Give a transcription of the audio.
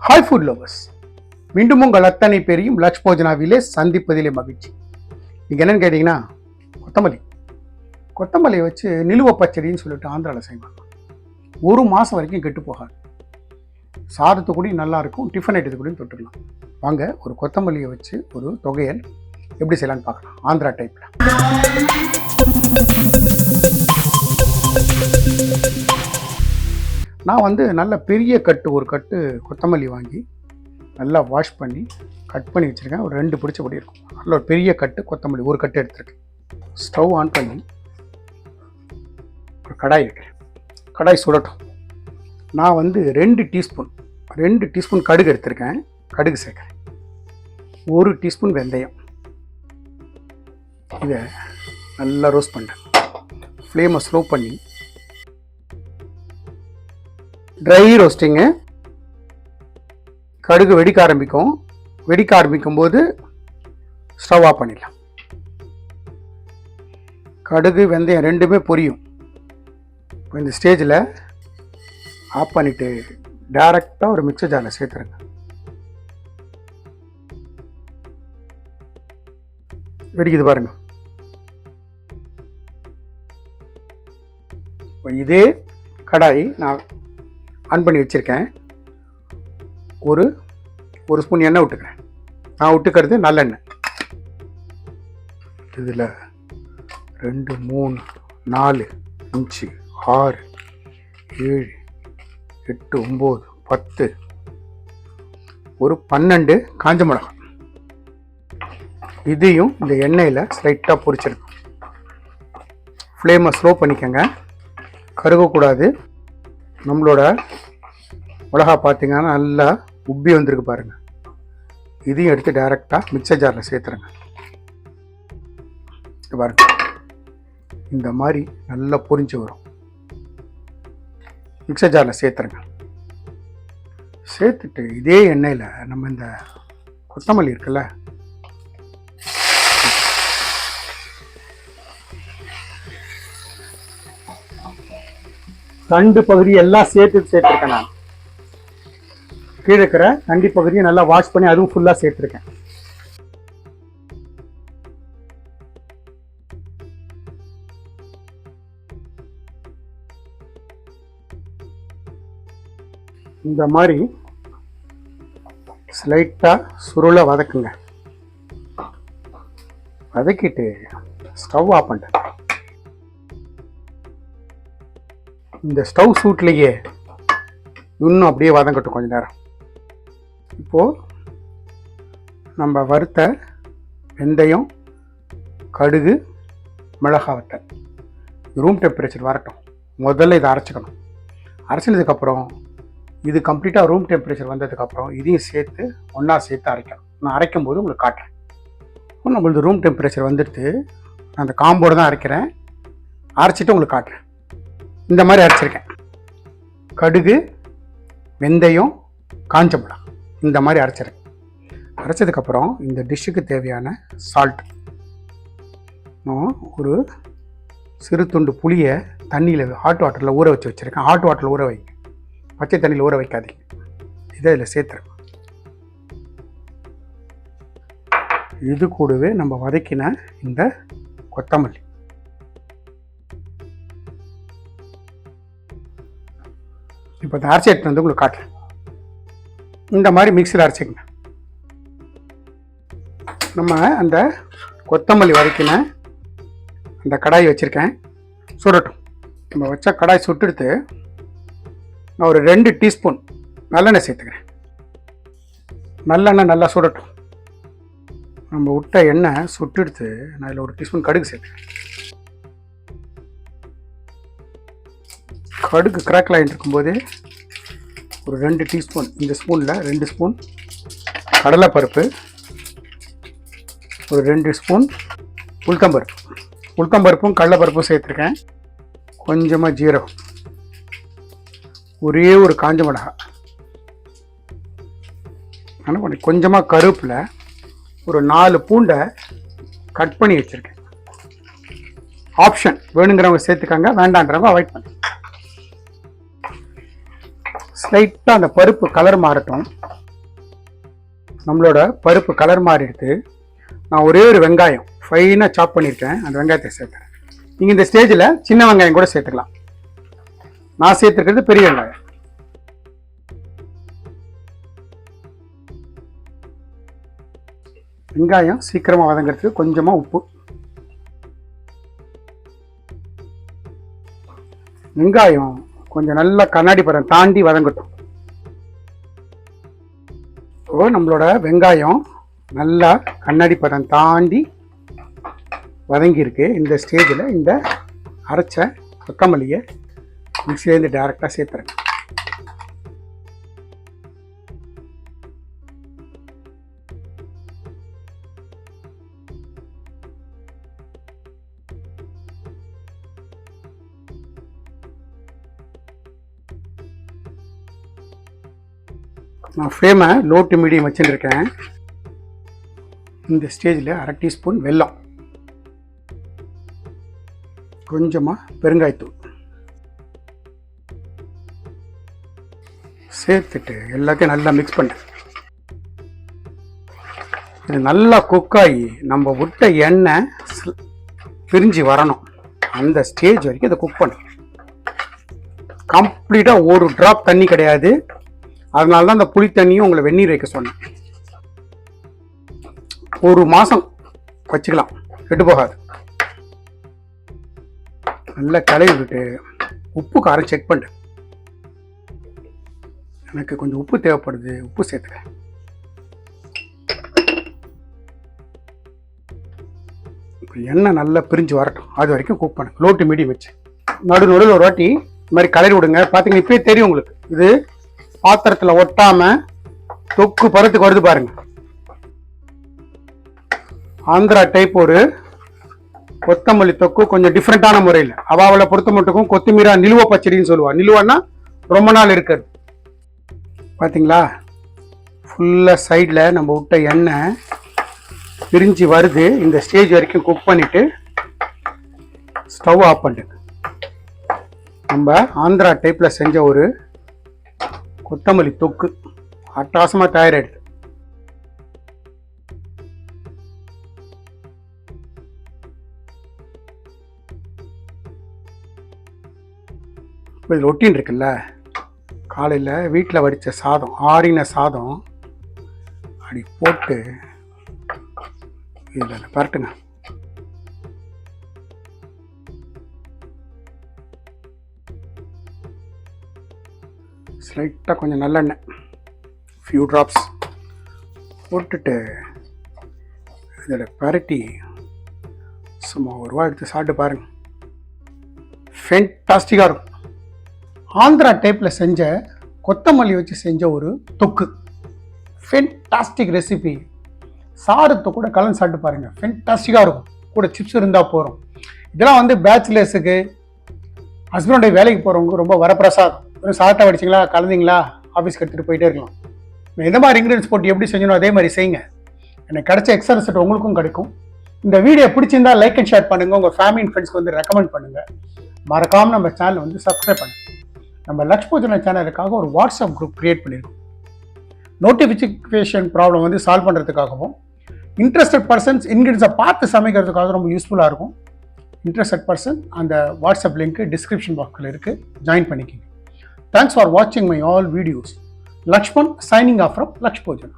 Hi food lovers, மீண்டும் உங்கள் அத்தனை பேரையும் லக்ஷ் போஜனாவிலே சந்திப்பதிலே மகிழ்ச்சி. இங்கே என்னென்னு கேட்டிங்கன்னா, கொத்தமல்லியை வச்சு நிலுவ பச்சடின்னு சொல்லிட்டு ஆந்திராவில் செய்வாங்க. 1 மாதம் வரைக்கும் கெட்டு போகாது. சாதத்து கூட நல்லாயிருக்கும், டிஃபன் ஐட்டத்து கூட தொட்டுக்கலாம். வாங்க ஒரு கொத்தமல்லியை வச்சு ஒரு தொகையல் எப்படி செய்யலான்னு பார்க்கலாம், ஆந்திரா டைப்பில். நான் நல்ல பெரிய ஒரு கட்டு கொத்தமல்லி வாங்கி நல்லா வாஷ் பண்ணி கட் பண்ணி வச்சுருக்கேன். ஒரு 2 பிடிச்சபடி இருக்கும். நல்ல ஒரு பெரிய கட்டு கொத்தமல்லி ஒரு கட்டு எடுத்துருக்கேன். ஸ்டவ் ஆன் பண்ணி ஒரு கடாய் வைக்கிறேன். கடாய் சுடட்டும். நான் 2 டீஸ்பூன் கடுகு எடுத்திருக்கேன். கடுகு சேர்க்குறேன். 1 டீஸ்பூன் வெந்தயம். இதை நல்லா ரோஸ்ட் பண்ணுறேன். ஃப்ளேமை ஸ்லோ பண்ணி ட்ரை ரோஸ்டிங்கு. கடுகு வெடிக்க ஆரம்பிக்கும் போது ஸ்டவ் ஆஃப் பண்ணிடலாம். கடுகு வெந்தயம் 2மே பொரியும். இப்போ இந்த ஸ்டேஜில் ஆஃப் பண்ணிவிட்டு டைரெக்டாக ஒரு மிக்சர் ஜாரில் சேர்த்துருங்க. வெடிக்குது பாருங்கள். இப்போ இதே கடாய் நான் ஆன் பண்ணி வச்சுருக்கேன். ஒரு ஸ்பூன் எண்ணெய் விட்டுக்கிறேன். நான் விட்டுக்கிறது நல்லெண்ணெய். இதில் 2, 3, 4, 5, 6, 7, 8, 9, 10, ஒரு 12 காஞ்ச மிளகாய். இதையும் இந்த எண்ணெயில் ஸ்லைட்டாக பொரிச்சிருக்கோம். ஃப்ளேமை ஸ்லோ பண்ணிக்கோங்க, கருகக்கூடாது. நம்மளோட மிளகா பார்த்தீங்கன்னா நல்லா உப்பி வந்திருக்கு பாருங்கள். இதையும் எடுத்து டைரெக்டாக மிக்சர் ஜாரில் சேர்த்துருங்க. பாருங்க, இந்த மாதிரி நல்லா பொரிஞ்சு வரும். மிக்சர் ஜாரில் சேர்த்துருங்க. சேர்த்துட்டு இதே எண்ணெயில் நம்ம இந்த கொத்தமல்லி இருக்குல்ல, தண்டு பகுதி எல்லாம் சேர்த்துருக்கேன். நான் கீழே இருக்கிற தண்டி பகுதியை நல்லா வாஷ் பண்ணி அதுவும் ஃபுல்லாக சேர்த்துருக்கேன். இந்த மாதிரி ஸ்லைட்டாக சுருளை வதக்குங்க. வதக்கிட்டு ஸ்டவ் ஆஃப் பண்ணிட்டேன். இந்த ஸ்டவ் சூட்லேயே இன்னும் அப்படியே வதங்கட்டும் கொஞ்ச நேரம். இப்போது நம்ம வறுத்த வெந்தயம், கடுகு, மிளகாய் வத்தல் ரூம் டெம்பரேச்சர் வரட்டும். முதல்ல இதை அரைச்சிக்கணும். அரைச்சினதுக்கப்புறம் இது கம்ப்ளீட்டாக ரூம் டெம்பரேச்சர் வந்ததுக்கப்புறம் இதையும் சேர்த்து ஒன்றா சேர்த்து அரைக்கணும். நான் அரைக்கும் போது உங்களுக்கு காட்டுறேன். இப்போ நம்மளது ரூம் டெம்பரேச்சர் வந்துடுது. நான் அந்த காம்போடு தான் அரைக்கிறேன். அரைச்சிட்டு உங்களுக்கு காட்டுறேன். இந்த மாதிரி அரைச்சிருக்கேன். கடுகு, வெந்தயம், காஞ்ச மிளகாய் இந்த மாதிரி அரைச்சிருக்கேன். அரைச்சதுக்கப்புறம் இந்த டிஷ்ஷுக்கு தேவையான சால்ட், ஒரு சிறு துண்டு புளியை தண்ணியில் ஹாட் வாட்டரில் ஊற வச்சுருக்கேன். ஹாட் வாட்டரில் ஊற வைங்க, பச்சை தண்ணியில் ஊற வைக்காதீங்க. இதை இதில் சேர்த்துருங்க. இது கூடவே நம்ம வதக்கின இந்த கொத்தமல்லி, இப்போ இந்த அரைச்சி எடுத்து உங்களுக்கு காட்டுறேன். இந்த மாதிரி மிக்சியில் அரைச்சிக்கங்க. நம்ம அந்த கொத்தமல்லி வதக்கின அந்த கடாய் வச்சுருக்கேன், சுடட்டும். நம்ம வச்ச கடாய் சுட்டுடுத்து நான் ஒரு 2 டீஸ்பூன் நல்லெண்ணெய் சேர்த்துக்கிறேன். நல்லெண்ணெய் நல்லா சுடட்டும். நம்ம விட்ட எண்ணெய் சுட்டுடுத்து நான் இதில் 1 டீஸ்பூன் கடுகு சேர்த்துக்கிறேன். கடுகு கிராக்கில் ஆகிட்டு இருக்கும்போது ஒரு 2 டீஸ்பூன், இந்த ஸ்பூனில் 2 ஸ்பூன் கடலைப்பருப்பு, ஒரு 2 ஸ்பூன் உளுத்தம்பருப்பும் கடலைப்பருப்பும் சேர்த்துருக்கேன். கொஞ்சமாக ஜீரகம், ஒரே ஒரு காஞ்ச மிளகாய், கொஞ்சமாக கருவேப்பிலை, ஒரு 4 பூண்டை கட் பண்ணி வச்சுருக்கேன். ஆப்ஷன், வேணுங்கிறவங்க சேர்த்துக்காங்க, வேண்டான்றவங்க அவாய்ட் பண்ணி ஸ்லைட்டாக அந்த பருப்பு கலர் மாறட்டும். நம்மளோட பருப்பு கலர் மாறிடுது. நான் ஒரே ஒரு வெங்காயம் ஃபைனாக சாப் பண்ணியிருக்கேன், அந்த வெங்காயத்தை சேர்த்துறேன். நீங்கள் இந்த ஸ்டேஜில் சின்ன வெங்காயம் கூட சேர்த்துக்கலாம். நான் சேர்த்துருக்கிறது பெரிய வெங்காயம். வெங்காயம் சீக்கிரமாக வதங்கிறதுக்கு கொஞ்சமாக உப்பு. வெங்காயம் கொஞ்சம் நல்லா கண்ணாடி பதம் தாண்டி வதங்கட்டும். நம்மளோட வெங்காயம் நல்லா கண்ணாடி பதம் தாண்டி வதங்கியிருக்கு. இந்த ஸ்டேஜில் இந்த அரைச்ச கொத்தமல்லியை மிக்சிலேருந்து டைரெக்டாக சேர்த்துறேன். நான் ஃப்ளேமை லோ டு மீடியம் வச்சுருக்கேன். இந்த ஸ்டேஜில் 1/2 டீஸ்பூன் வெல்லம், கொஞ்சமாக பெருங்காயத்தூள் சேர்த்துட்டு எல்லாத்தையும் நல்லா மிக்ஸ் பண்ணுறேன். இது நல்லா குக்காகி நம்ம விட்ட எண்ணெய் பிரிஞ்சு வரணும். அந்த ஸ்டேஜ் வரைக்கும் இதை குக் பண்ணணும். கம்ப்ளீட்டாக ஒரு ட்ராப் தண்ணி கிடையாது. அதனால தான் அந்த புளி தண்ணியும் உங்களை வெந்நீர் வைக்க சொன்னேன். 1 மாதம் வச்சுக்கலாம், கெட்டு போகாது. நல்லா கலவி விட்டு உப்பு காரம் செக் பண்ணு. எனக்கு கொஞ்சம் உப்பு தேவைப்படுது, உப்பு சேர்த்துக்கிறேன். இப்போ எண்ணெய் நல்லா பிரிஞ்சு வரட்டும், அது வரைக்கும் குக் பண்ணு. லோ டு மீடியம் வச்சு நடுநடுவில் ஒரு வாட்டி இந்த மாதிரி கலரி விடுங்க. பார்த்தீங்கன்னா இப்பயே தெரியும் உங்களுக்கு, இது பாத்திரத்தில் ஒட்டாம தொக்கு பருத்துக்கு வருது பாருங்க. ஆந்திரா டைப் ஒரு கொத்தமல்லி தொக்கு, கொஞ்சம் டிஃப்ரெண்டான முறையில். அவாவளை பொறுத்த மட்டுக்கும் கொத்தமீரா நிலுவ பச்சடின்னு சொல்லுவா. நிலுவன்னா ரொம்ப நாள் இருக்கிறது. பார்த்தீங்களா, ஃபுல்லாக சைடில் நம்ம விட்ட எண்ணெய் பிரிஞ்சு வருது. இந்த ஸ்டேஜ் வரைக்கும் குக் பண்ணிவிட்டு ஸ்டவ் ஆஃப் பண்ணிட்டு நம்ம ஆந்திரா டைப்பில் செஞ்ச ஒரு கொத்தமல்லி தொக்கு அட்டகாசமாக தயாராகிடுது. இப்போ இதில் ஒட்டின்னு இருக்குல்ல, காலையில் வீட்டில் வடித்த சாதம், ஆறின சாதம் அப்படி போட்டு இதில் பரட்டுங்க. ஸ்லைட்டாக கொஞ்சம் நல்லெண்ணெய், ஃபியூ ட்ராப்ஸ் போட்டுட்டு இதில் பரட்டி சும்மா ஒரு ரூபா எடுத்து சாப்பிட்டு பாருங்க. ஃபென்டாஸ்டிக்காக இருக்கும். ஆந்திரா டைப்பில் செஞ்ச கொத்தமல்லி வச்சு செஞ்ச ஒரு தொக்கு, ஃபென்டாஸ்டிக் ரெசிபி. சாதத்தை கூட கலந்து சாப்பிட்டு பாருங்கள், ஃபென்டாஸ்டிக்காக இருக்கும். கூட சிப்ஸ் இருந்தால் போகிறோம். இதெல்லாம் வந்து பேச்சுலர்ஸுக்கு, ஹஸ்பண்டோடைய வேலைக்கு போகிறவங்க ரொம்ப வரப்பிரசாதம். சாதத்தை வடிச்சிங்களா, கலந்தீங்களா, ஆஃபீஸ்க்கு எடுத்துகிட்டு போயிட்டே இருக்கலாம். எந்த மாதிரி இன்க்ரீடியன்ஸ் போட்டு எப்படி செஞ்சணும் அதே மாதிரி செய்யுங்க. எனக்கு கிடைச்ச எக்ஸ்ட்ரா ரிசல்ட் உங்களுக்கும் கிடைக்கும். இந்த வீடியோ பிடிச்சிருந்தா லைக் அண்ட் ஷேர் பண்ணுங்கள். உங்கள் ஃபேமிலி அண்ட் ஃப்ரெண்ட்ஸ்க்கு வந்து ரெக்கமெண்ட் பண்ணுங்கள். மறக்காமல் நம்ம சேனலை வந்து சப்ஸ்கிரைப் பண்ணுங்கள். நம்ம லக்ஷ்போஜன சேனலுக்காக ஒரு வாட்ஸ்அப் குரூப் க்ரியேட் பண்ணியிருக்கோம். நோட்டிஃபிகேஷன் ப்ராப்ளம் வந்து சால்வ் பண்ணுறதுக்காகவும், இன்ட்ரெஸ்டட் பர்சன்ஸ் இன்க்ரீடியன்ஸை பார்த்து சமைக்கிறதுக்காக ரொம்ப யூஸ்ஃபுல்லாக இருக்கும். இன்ட்ரெஸ்டட் பர்சன் அந்த வாட்ஸ்அப் லிங்க் டிஸ்கிரிப்ஷன் பாக்ஸில் இருக்குது, ஜாயின் பண்ணிக்கோங்க. Thanks for watching my all videos. Lakshman signing off from Lakshpojana.